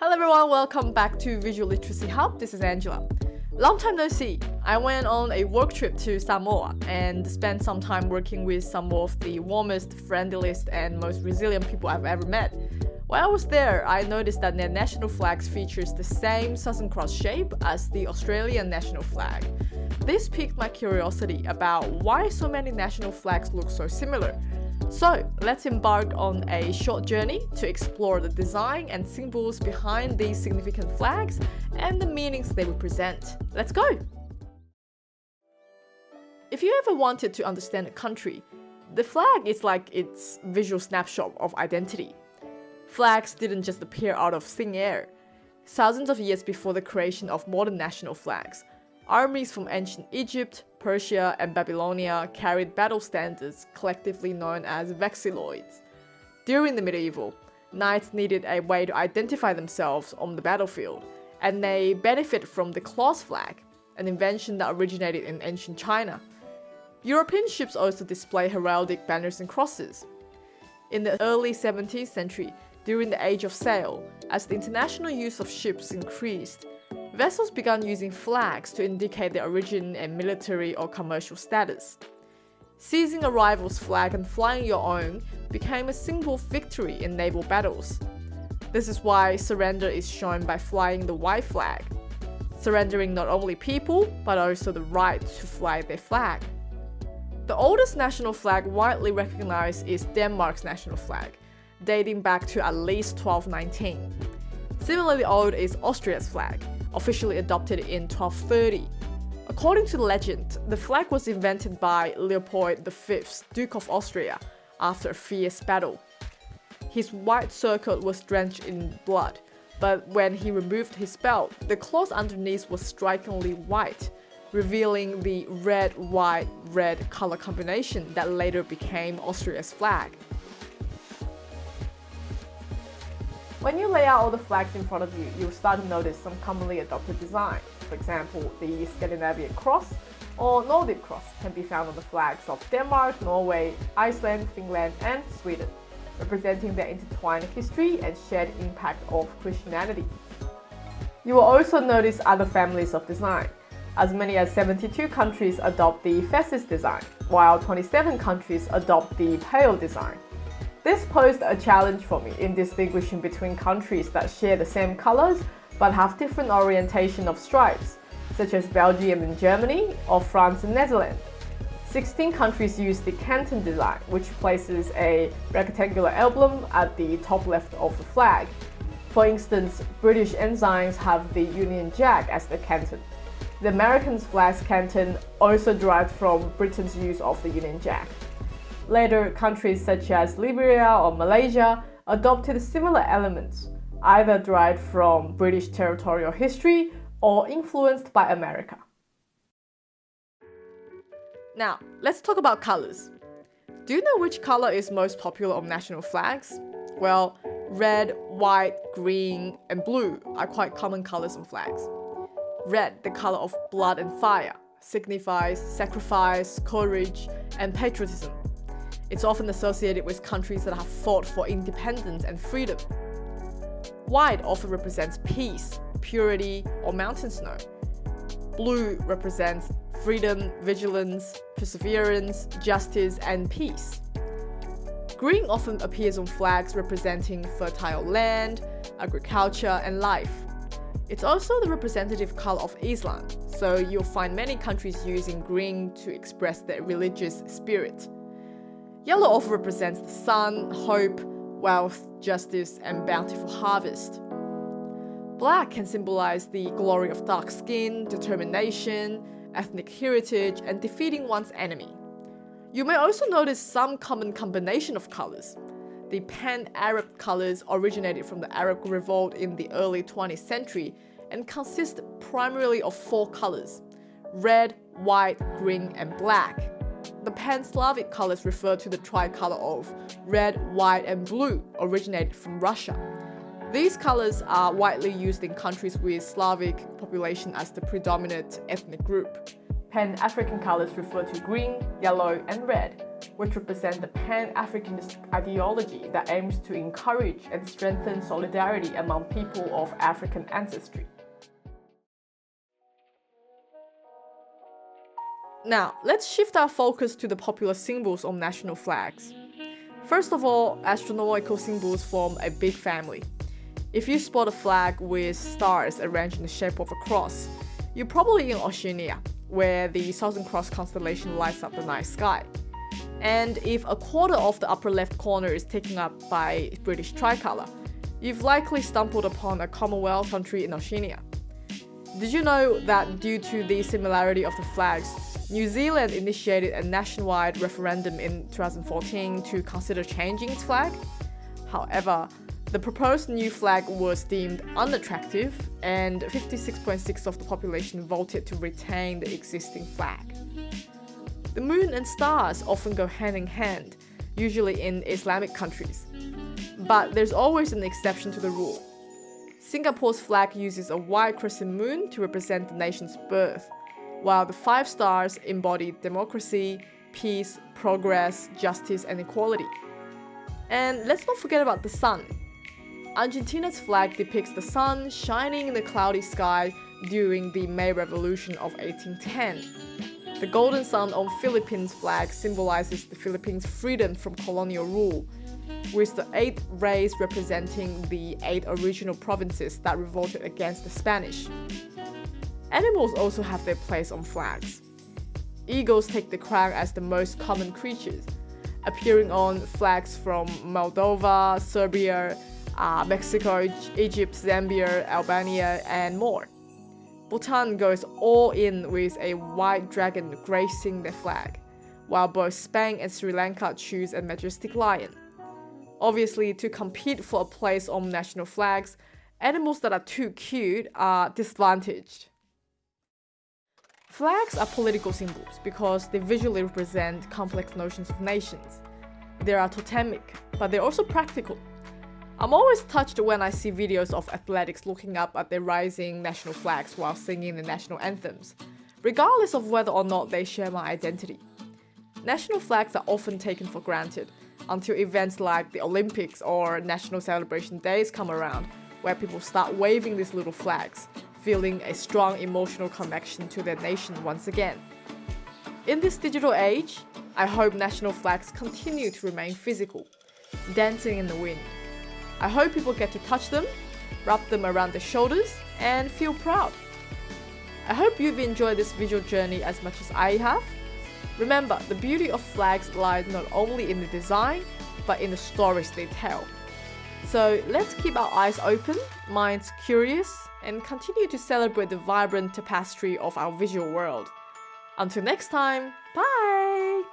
Hello everyone, welcome back to Visual Literacy Hub. This is Angela. Long time no see. I went on a work trip to Samoa and spent some time working with some of the warmest, friendliest and most resilient people I've ever met. While I was there, I noticed that their national flag features the same Southern Cross shape as the Australian national flag. This piqued my curiosity about why so many national flags look so similar. So, let's embark on a short journey to explore the design and symbols behind these significant flags and the meanings they represent. Let's go! If you ever wanted to understand a country, the flag is like its visual snapshot of identity. Flags didn't just appear out of thin air. Thousands of years before the creation of modern national flags, armies from ancient Egypt, Persia, and Babylonia carried battle standards collectively known as vexilloids. During the medieval, knights needed a way to identify themselves on the battlefield, and they benefited from the cloth flag, an invention that originated in ancient China. European ships also display heraldic banners and crosses. In the early 17th century, during the Age of Sail, as the international use of ships increased, vessels began using flags to indicate their origin and military or commercial status. Seizing a rival's flag and flying your own became a symbol of victory in naval battles. This is why surrender is shown by flying the white flag, surrendering not only people, but also the right to fly their flag. The oldest national flag widely recognized is Denmark's national flag, dating back to at least 1219. Similarly old is Austria's flag, officially adopted in 1230. According to legend, the flag was invented by Leopold V, Duke of Austria, after a fierce battle. His white circlet was drenched in blood, but when he removed his belt, the cloth underneath was strikingly white, revealing the red-white-red color combination that later became Austria's flag. When you lay out all the flags in front of you, you'll start to notice some commonly adopted design. For example, the Scandinavian cross or Nordic cross can be found on the flags of Denmark, Norway, Iceland, Finland, and Sweden, representing their intertwined history and shared impact of Christianity. You will also notice other families of design. As many as 72 countries adopt the fascist design, while 27 countries adopt the pale design. This posed a challenge for me in distinguishing between countries that share the same colors but have different orientation of stripes, such as Belgium and Germany, or France and Netherlands. 16 countries use the canton design, which places a rectangular emblem at the top left of the flag. For instance, British ensigns have the Union Jack as the canton. The American flag's canton also derived from Britain's use of the Union Jack. Later, countries such as Liberia or Malaysia adopted similar elements, either derived from British territorial history or influenced by America. Now, let's talk about colors. Do you know which color is most popular on national flags? Well, red, white, green, and blue are quite common colors on flags. Red, the color of blood and fire, signifies sacrifice, courage, and patriotism. It's often associated with countries that have fought for independence and freedom. White often represents peace, purity, or mountain snow. Blue represents freedom, vigilance, perseverance, justice, and peace. Green often appears on flags representing fertile land, agriculture, and life. It's also the representative color of Islam, so you'll find many countries using green to express their religious spirit. Yellow often represents the sun, hope, wealth, justice, and bountiful harvest. Black can symbolize the glory of dark skin, determination, ethnic heritage, and defeating one's enemy. You may also notice some common combination of colors. The Pan-Arab colors originated from the Arab Revolt in the early 20th century and consist primarily of 4 colors: red, white, green, and black. The Pan-Slavic colors refer to the tricolor of red, white, and blue, originated from Russia. These colors are widely used in countries with Slavic population as the predominant ethnic group. Pan-African colors refer to green, yellow, and red, which represent the Pan-Africanist ideology that aims to encourage and strengthen solidarity among people of African ancestry. Now, let's shift our focus to the popular symbols on national flags. First of all, astronomical symbols form a big family. If you spot a flag with stars arranged in the shape of a cross, you're probably in Oceania, where the Southern Cross constellation lights up the night sky. And if a quarter of the upper left corner is taken up by British tricolour, you've likely stumbled upon a Commonwealth country in Oceania. Did you know that due to the similarity of the flags, New Zealand initiated a nationwide referendum in 2014 to consider changing its flag? However, the proposed new flag was deemed unattractive, and 56.6% of the population voted to retain the existing flag. The moon and stars often go hand in hand, usually in Islamic countries. But there's always an exception to the rule. Singapore's flag uses a white crescent moon to represent the nation's birth, while the 5 stars embody democracy, peace, progress, justice, and equality. And let's not forget about the sun. Argentina's flag depicts the sun shining in the cloudy sky during the May Revolution of 1810. The golden sun on Philippines' flag symbolizes the Philippines' freedom from colonial rule, with the 8 rays representing the 8 original provinces that revolted against the Spanish. Animals also have their place on flags. Eagles take the crown as the most common creatures, appearing on flags from Moldova, Serbia, Mexico, Egypt, Zambia, Albania, and more. Bhutan goes all in with a white dragon gracing their flag, while both Spain and Sri Lanka choose a majestic lion. Obviously, to compete for a place on national flags, animals that are too cute are disadvantaged. Flags are political symbols because they visually represent complex notions of nations. They are totemic, but they're also practical. I'm always touched when I see videos of athletics looking up at their rising national flags while singing the national anthems, regardless of whether or not they share my identity. National flags are often taken for granted until events like the Olympics or national celebration days come around, where people start waving these little flags, feeling a strong emotional connection to their nation once again. In this digital age, I hope national flags continue to remain physical, dancing in the wind. I hope people get to touch them, wrap them around their shoulders, and feel proud. I hope you've enjoyed this visual journey as much as I have. Remember, the beauty of flags lies not only in the design, but in the stories they tell. So let's keep our eyes open, minds curious, and continue to celebrate the vibrant tapestry of our visual world. Until next time, bye!